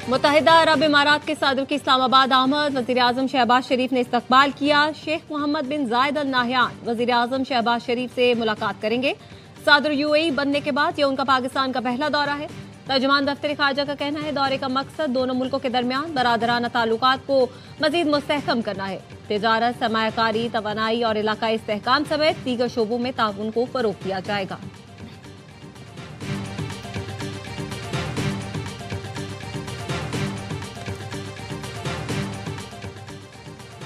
मुत्तहिदा अरब इमारात के सदर की इस्लामाबाद आमद, वज़ीर आज़म शहबाज शरीफ ने इस्तकबाल किया। शेख मोहम्मद बिन जायद अल नाहयान वज़ीर आज़म शहबाज शरीफ से मुलाकात करेंगे। सदर यूएई बनने के बाद यह उनका पाकिस्तान का पहला दौरा है। तर्जुमान दफ्तर खारजा का कहना है दौरे का मकसद दोनों मुल्कों के दरमियान बरादराना ताल्लुकात को मजीद मुस्तहकम करना है। तिजारत, सरमायाकारी, तवानाई और इलाकाई इस्तेहकाम समेत दीगर शोबों में ताउन को फरोग दिया जाएगा।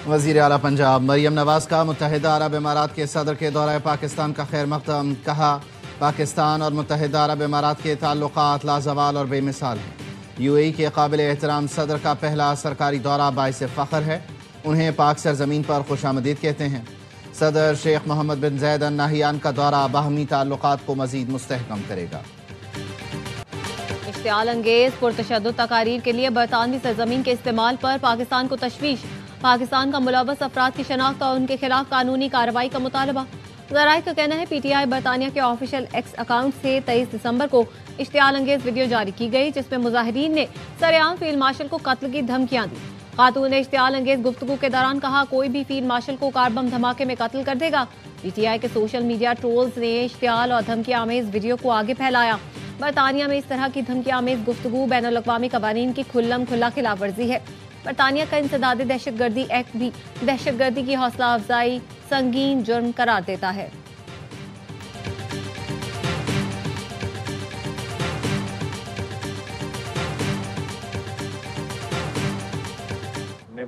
वज़ीर आला पंजाब मरियम नवाज का मुत्तहिदा अरब इमारात के सदर के दौरे पाकिस्तान का खैर मक़दम। कहा, पाकिस्तान और मुत्तहिदा अरब इमारात के ताल्लुकात लाजवाल और बेमिसाल हैं। यूएई के काबिल एहतराम सदर का पहला सरकारी दौरा बाइस फ़ख्र है। उन्हें पाक सरजमीन पर खुशामदीद कहते हैं। सदर शेख मोहम्मद बिन जायद अल नाहयान का दौरा बाहमी ताल्लुकात को मज़ीद मुस्तहकम करेगा। इश्तिआल अंगेज पुरतशद्दुद तकारीर के लिए बरतानवी सरजमीन के इस्तेमाल पर पाकिस्तान को तशवीश। पाकिस्तान का मुलव्वस अफराद की शनाख्त और उनके खिलाफ कानूनी कार्रवाई का मुतालबा। ज़राए का कहना है पीटीआई बरतानिया के ऑफिशियल एक्स अकाउंट से 23 दिसंबर को इश्तिआल अंगेज वीडियो जारी की गई, जिसमें मुजाहिरीन ने सरेआम फील्ड मार्शल को कत्ल की धमकियां दी। खातून ने इश्तिआल अंगेज गुफ्तगू के दौरान कहा, कोई भी फील्ड मार्शल को कार बम धमाके में कत्ल कर देगा। पीटीआई के सोशल मीडिया ट्रोल्स ने इश्तिआल और धमकी आमेज वीडियो को आगे फैलाया। बरतानिया में इस तरह की धमकी आमेज गुफ्तगू बैनुल-अक़वामी कवानीन की खुल्लम खुल्ला खिलाफ वर्जी है। बरतानिया का इंसदादे दहशतगर्दी एक्ट भी दहशतगर्दी की हौसला अफजाई संगीन जुर्म करार देता है।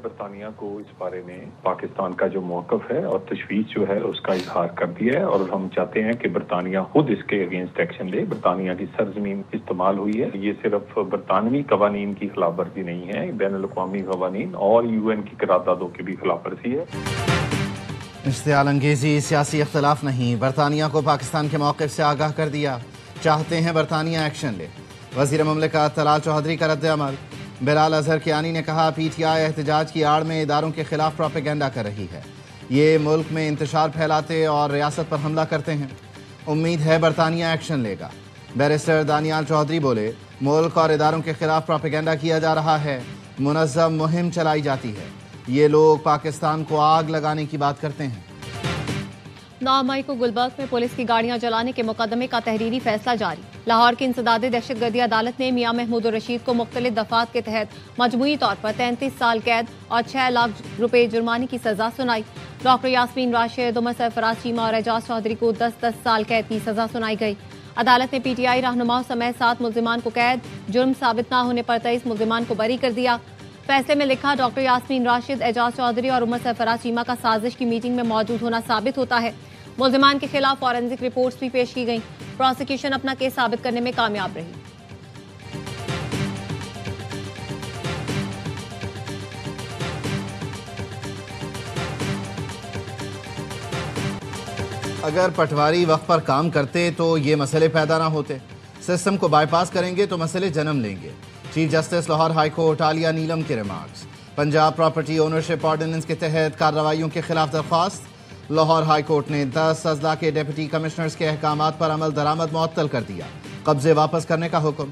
बरतानिया को इस बारे में पाकिस्तान का जो मौक़िफ़ है और तशवीश जो है उसका इजहार कर दिया है और हम चाहते हैं कि बरतानिया खुद इसके अगेंस्ट एक्शन ले। बरतानिया की सरजमीन इस्तेमाल हुई है, ये सिर्फ बरतानवी कवानीन की खिलाफ वर्जी नहीं है, बैनुल-अक़वामी कवानीन और यूएन की करारदादों की भी खिलाफ वर्जी है। इश्तिआल अंगेजी सियासी इख्तलाफ नहीं, बरतानिया को पाकिस्तान के मौक़िफ़ से आगाह कर दिया। चाहते हैं बरतानिया एक्शन ले। वज़ीर मुमलिकत तलाल चौधरी का रद्द-ए-अमल। बिलाल अजहर कियानी ने कहा, पीटीआई एहतजाज की आड़ में इदारों के खिलाफ प्रोपेगेंडा कर रही है। ये मुल्क में इंतशार फैलाते और रियासत पर हमला करते हैं। उम्मीद है बरतानिया एक्शन लेगा। बैरिस्टर दानियाल चौधरी बोले, मुल्क और इदारों के खिलाफ प्रोपेगेंडा किया जा रहा है, मुनज़्ज़म मुहिम चलाई जाती है। ये लोग पाकिस्तान को आग लगाने की बात करते हैं। 9 मई को गुलबर्ग में पुलिस की गाड़ियां जलाने के मुकदमे का तहरीरी फैसला जारी। लाहौर की इंसदादे दहशतगर्दी अदालत ने मियां महमूद रशीद को मुख्तलिफ दफात के तहत मजमूई तौर पर 33 साल कैद और 6 लाख रुपए जुर्माने की सजा सुनाई। डॉक्टर यास्मीन राशिद, उमर सरफराज चीमा और एजाज चौधरी को 10-10 साल कैद की सजा सुनाई गई। अदालत ने पीटीआई रहनुमाओं समेत 7 मुल्जिमान को कैद, जुर्म साबित न होने पर 23 मुल्जिमान को बरी कर दिया। फैसले में लिखा, डॉक्टर यास्मीन राशिद, एजाज चौधरी और उमर सरफराज चीमा का साजिश की मीटिंग में मौजूद होना साबित होता है। मुल्जिमान के खिलाफ फॉरेंसिक रिपोर्ट्स भी पेश की गई। प्रोसिक्यूशन अपना केस साबित करने में कामयाब रही। अगर पटवारी वक्त पर काम करते तो ये मसले पैदा ना होते। सिस्टम को बाईपास करेंगे तो मसले जन्म लेंगे। Chief justice Lahore high court Aliya Neelam के remarks. Punjab property ownership ordinance के तहत कार्रवाइयों के खिलाफ दरख्वास्त। लाहौर हाई कोर्ट ने 10 अजला के डिप्टी कमिश्नर्स के अहकामात पर अमल दरामद मुअत्तल कर दिया। कब्जे वापस करने का हुक्म।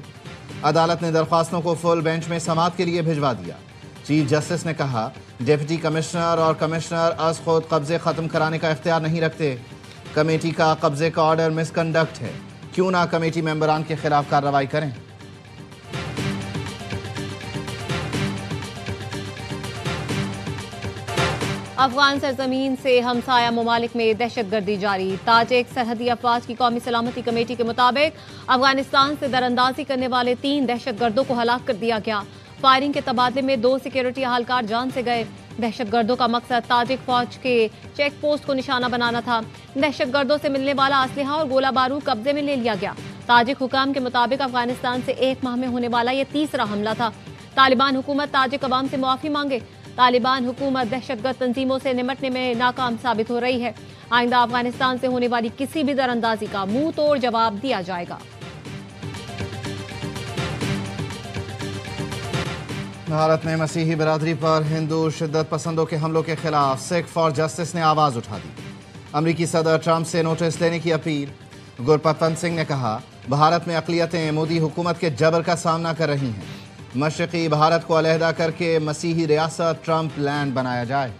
अदालत ने दरख्वास्तों को फुल बेंच में समाअत के लिए भिजवा दिया। चीफ जस्टिस ने कहा, डिप्टी कमिश्नर और कमिश्नर अज खुद कब्जे खत्म कराने का इख्तियार नहीं रखते। कमेटी का कब्जे का ऑर्डर मिसकंडक्ट है। क्यों ना कमेटी मेंबरान के खिलाफ कार्रवाई करें। अफगान सरजमीन से हमसाया ममालिक में दहशतगर्दी जारी। ताजिक सरहदी अफवाज की कौमी सलामती कमेटी के मुताबिक अफगानिस्तान से दरअंदाजी करने वाले 3 दहशतगर्दों को हलाक कर दिया गया। फायरिंग के तबादले में 2 सिक्योरिटी अहलकार जान से गए। दहशतगर्दों का मकसद ताजिक फौज के चेक पोस्ट को निशाना बनाना था। दहशतगर्दों से मिलने वाला असलहा और गोला बारूद कब्जे में ले लिया गया। ताजिक हुकाम के मुताबिक अफगानिस्तान से 1 माह में होने वाला यह तीसरा हमला था। तालिबान हुकूमत ताजिक अवाम से मुआफी मांगे। तालिबान हुकूमत दहशतगर्द तंजीमों से निपटने में नाकाम साबित हो रही है। आइंदा अफगानिस्तान से होने वाली किसी भी दरअंदाजी का मुंह तोड़ जवाब दिया जाएगा। भारत में मसीही बिरादरी पर हिंदू शिद्दत पसंदों के हमलों के खिलाफ सिख फॉर जस्टिस ने आवाज उठा दी। अमरीकी सदर ट्रंप से नोटिस लेने की अपील। गुरपतवंत सिंह ने कहा, भारत में अक़लियतें मोदी हुकूमत के जबर का सामना कर रही हैं। मशरक़ी भारत को अलहदा करके मसीही रियासत ट्रंप लैंड बनाया जाए।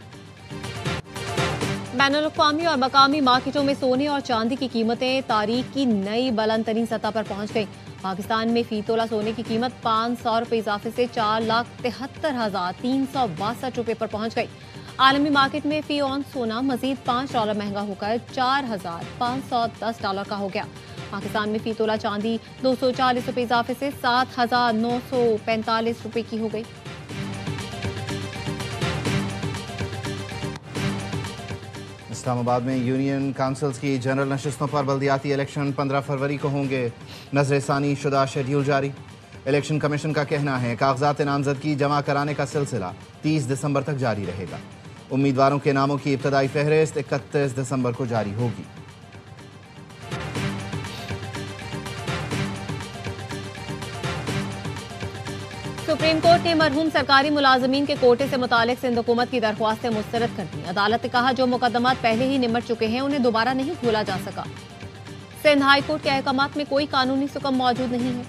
बैनुल-अक़वामी और मकामी मार्केटों में सोने और चांदी की कीमतें तारीख की नई बुलंद तरीन सतह पर पहुंच गई। पाकिस्तान में फी तोला सोने की कीमत 500 रुपये इजाफे से 4,73,362 रुपये पर पहुंच गई। आलमी मार्केट में फी ऑन सोना मजीद $5 महंगा होकर $4,510 का हो गया। पाकिस्तान में फी तोला चांदी 240 रुपये इजाफे से 7,945 रुपये की हो गई। इस्लामाबाद में यूनियन काउंसिल्स की जनरल नशिस्तों पर बल्दियाती इलेक्शन 15 फरवरी को होंगे। नजरसानी शुदा शेड्यूल जारी। इलेक्शन कमीशन का कहना है कागजात नामजदगी जमा कराने का सिलसिला 30 दिसंबर तक जारी रहेगा। उम्मीदवारों के नामों की इब्तदाई फहरिस्त 31 दिसंबर को जारी होगी। सुप्रीम कोर्ट ने मरहूम सरकारी मुलाजमीन के कोटे से मुतालिक सिंध हुकूमत की दरख्वास्तें मुस्तरद कर दी। अदालत ने कहा जो मुकदमात पहले ही निमट चुके हैं उन्हें दोबारा नहीं खोला जा सका। सिंध हाई कोर्ट के अहकामात में कोई कानूनी सुकम मौजूद नहीं है।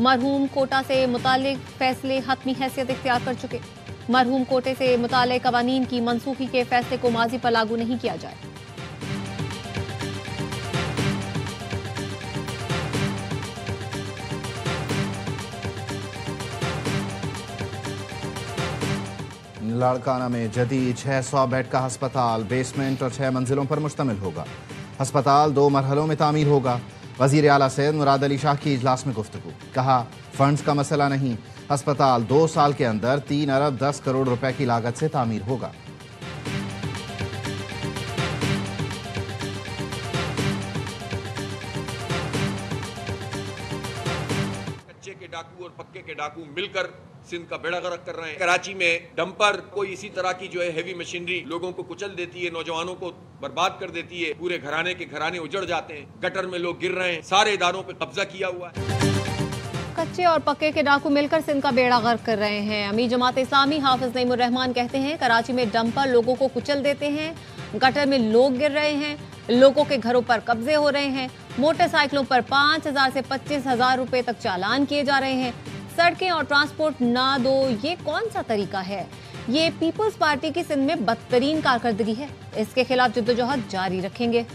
मरहूम कोटा से मुतालिक फैसले हतमी हैसियत इख्तियार कर चुके। मरहूम कोटे से मुतालिक कवानीन की मनसूखी के फैसले को माजी पर लागू नहीं किया जाए। लाड़काना में जदीद 600 बेड का अस्पताल बेसमेंट और 6 मंजिलों पर मुश्तमिल होगा। अस्पताल 2 मरहलों में तामीर होगा। वजीर आला सैयद मुराद अली शाह की इजलास में गुफ्तगू। कहा फंड्स का मसला नहीं, अस्पताल 2 साल के अंदर 3 अरब 10 करोड़ रुपए की लागत से तामीर होगा। कच्चे के डाकू और पक्के के डाकू मिलकर सिंध का बेड़ा गर्क कर रहे हैं। कराची में डंपर कोई इसी तरह की जो है हेवी मशीनरी लोगों को कुचल देती है, नौजवानों को बर्बाद कर देती है। पूरे घराने के घराने उजड़ जाते हैं, गटर में लोग गिर रहे हैं। सारे इदारों पे कब्जा किया हुआ है। कच्चे और पक्के के डाकू मिलकर सिंध का बेड़ा गर्क कर रहे हैं। अमीर जमात इस्लामी हाफिज नईमुर रहमान कहते हैं कराची में डंपर लोगों को कुचल देते हैं, गटर में लोग गिर रहे हैं, लोगों के घरों पर कब्जे हो रहे हैं, मोटरसाइकिलों पर 5,000 से 25,000 रुपए तक चालान किए जा रहे हैं। सड़कें और ट्रांसपोर्ट ना दो, ये कौन सा तरीका है? ये पीपल्स पार्टी की सिंध में बदतरीन कारकर्दगी है। इसके खिलाफ जद्दोजहद जारी रखेंगे।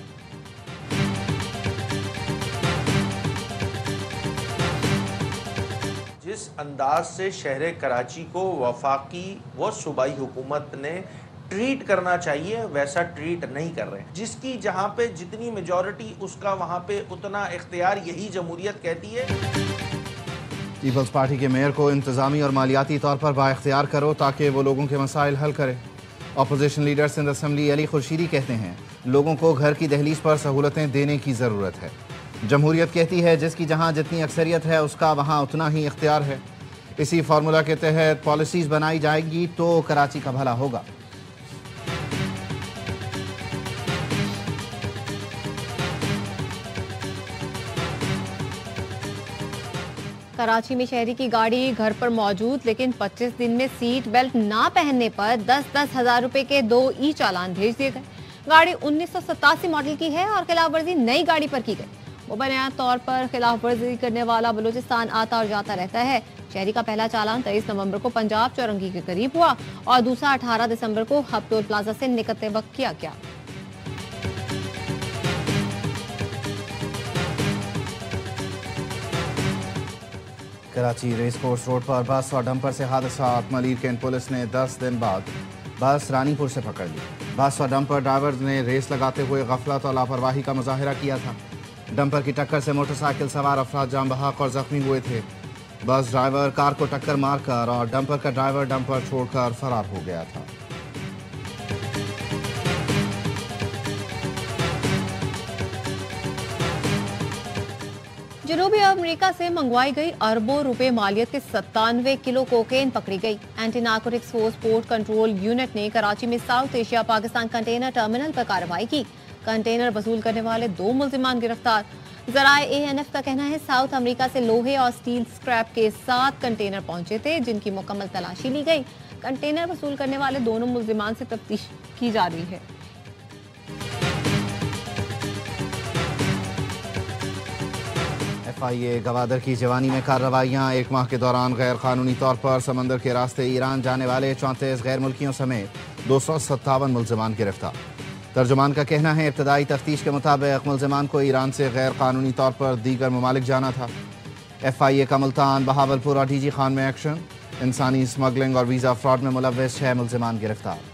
जिस अंदाज से शहर कराची को वफाकी व सूबाई हुकूमत ने ट्रीट करना चाहिए वैसा ट्रीट नहीं कर रहे हैं। जिसकी जहां पे जितनी मेजॉरिटी उसका वहां पे उतना इख्तियार, यही जमहूरियत कहती है। पीपल्स पार्टी के मेयर को इंतजामी और मालियाती तौर पर बाइख्तियार करो ताकि वो लोगों के मसाइल हल करे। Opposition leader Sindh assembly Ali Khurshidi कहते हैं लोगों को घर की दहलीज पर सहूलतें देने की ज़रूरत है। जमहूरियत कहती है जिसकी जहां जितनी अक्सरियत है उसका वहां उतना ही इख्तियार है। इसी फार्मूला के तहत पॉलिसीज बनाई जाएगी तो कराची का भला होगा। कराची में शहरी की गाड़ी घर पर मौजूद, लेकिन 25 दिन में सीट बेल्ट ना पहनने पर 10-10 हजार रुपए के 2 ई चालान भेज दिए गए। गाड़ी 1987 मॉडल की है और खिलाफ वर्जी नई गाड़ी पर की गई। मुबैना तौर पर खिलाफ वर्जी करने वाला बलूचिस्तान आता और जाता रहता है। शहरी का पहला चालान 23 नवंबर को पंजाब चौरंगी के करीब हुआ और दूसरा 18 दिसंबर को हब टोल प्लाजा से निकलते वक्त किया गया। कराची रेस कोर्स रोड पर बस और डंपर से हादसा। मलिर कैंट पुलिस ने 10 दिन बाद बस रानीपुर से पकड़ ली। बस और डंपर ड्राइवर ने रेस लगाते हुए गफलत और लापरवाही का मुजाहिरा किया था। डंपर की टक्कर से मोटरसाइकिल सवार अफराद जाम बहक और जख्मी हुए थे। बस ड्राइवर कार को टक्कर मारकर और डंपर का ड्राइवर डंपर छोड़कर फरार हो गया था। जनूबी अमेरिका से मंगवाई गई अरबों रुपए मालियत के 97 किलो कोकेन पकड़ी गई। Anti narcotics force port control unit ने कराची में south Asia Pakistan container terminal पर कार्रवाई की। कंटेनर वसूल करने वाले 2 मुल्जिमान गिरफ्तार। ज़राए ANF का कहना है साउथ अमेरिका से लोहे और स्टील स्क्रैप के 7 कंटेनर पहुंचे थे जिनकी मुकम्मल तलाशी ली गई। कंटेनर वसूल करने वाले दोनों मुल्जिमान से तफ्तीश की जा रही है। FIA गवादर की जवानी में कार्रवाइयाँ। 1 माह के दौरान गैर कानूनी तौर पर समंदर के रास्ते ईरान जाने वाले 34 गैर मुल्कियों समेत 257 मुलजमान गिरफ्तार। तर्जुमान का कहना है इब्तदाई तफ्तीश के मुताबिक मुलजमान को ईरान से गैर कानूनी तौर पर दीगर ममालिक जाना था। FIA का मुल्तान, बहावलपुर और DG खान में एक्शन। इंसानी स्मगलिंग और वीज़ा फ्रॉड में मुलव्वस 6 मुलजमान गिरफ्तार।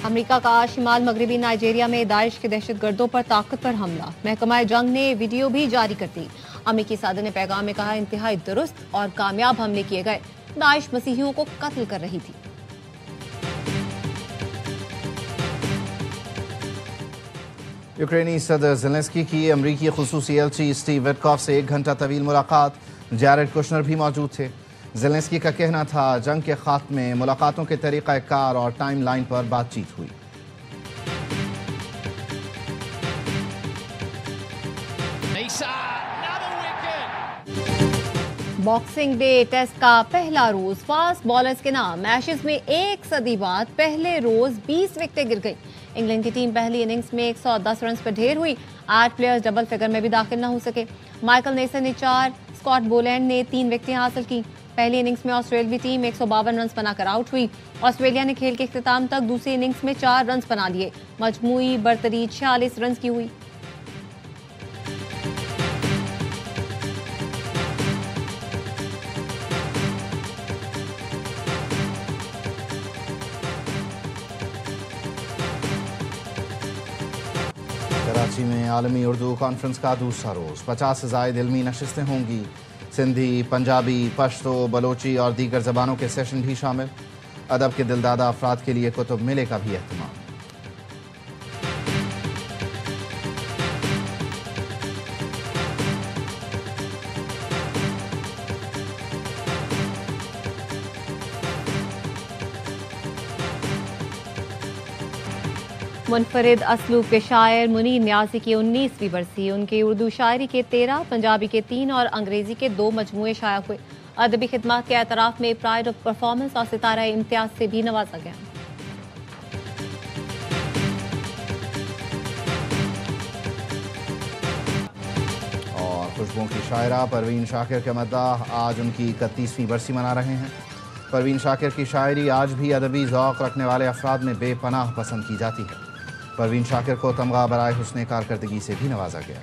अमेरिका का शिमाल मगरबी नाइजीरिया में दाइश के दहशतगर्दों पर ताकत पर हमला। महकमा जंग ने वीडियो भी जारी कर दी। अमेरिकी सदर ने पैगाम में कहा इंतहाई दुरुस्त और कामयाब हमले किए गए। दाइश मसीहियों को कत्ल कर रही थी। यूक्रेनी सदर ज़ेलेंस्की की अमरीकी खुसूसी एलची स्टीव विटकॉफ से 1 घंटा तवील मुलाकात। जैरेड कुशनर भी मौजूद थे। ज़ेलेंस्की का कहना था जंग के खात्मे में मुलाकातों के तरीक़ाकार और टाइम लाइन पर बातचीत हुई। बॉक्सिंग डे टेस्ट का पहला रोज फास्ट बॉलर्स के नाम। एशेज में 1 सदी बाद पहले रोज 20 विकेटें गिर गई। इंग्लैंड की टीम पहली इनिंग्स में 110 रन पर ढेर हुई। 8 प्लेयर्स डबल फिगर में भी दाखिल न हो सके। माइकल नेसन ने 4, स्कॉट बोलैंड ने 3 विकेटें हासिल की। पहली इनिंग्स में ऑस्ट्रेलियावी टीम 152 रन बनाकर आउट हुई। ऑस्ट्रेलिया ने खेल के इख्तिताम तक दूसरी इनिंग्स में 4 रन बना लिए। मजमूई बरतरी 46 रन की हुई। कराची में आलमी उर्दू कॉन्फ्रेंस का दूसरा रोज़ 50 से ज़ायद इल्मी नशिस्तें होंगी। सिंधी, पंजाबी, पश्तो, बलोची और दीगर ज़बानों के सेशन भी शामिल। अदब के दिलदादा अफराद के लिए कुतुब मेले का भी एहतमाम। मुनफरिद असलूब के शायर मुनीर न्याजी की 19वीं बरसी। उनकी उर्दू शायरी के 13, पंजाबी के 3 और अंग्रेजी के 2 मजमूए शाया हुए। अदबी खिदमत के एतराफ में प्राइड ऑफ परफॉर्मेंस और सितारा इम्तियाज से भी नवाजा गया। और खुशबुओं की शायरा परवीन शाकिर के मद्दाह आज उनकी 31वीं बरसी मना रहे हैं। परवीन शाकिर की शायरी आज भी अदबी ज़ौक़ रखने वाले अफराद में बेपनाह पसंद की जाती है। परवीन शाकिर को तमगा बराए हुस्ने कारकर्दगी से भी नवाजा गया।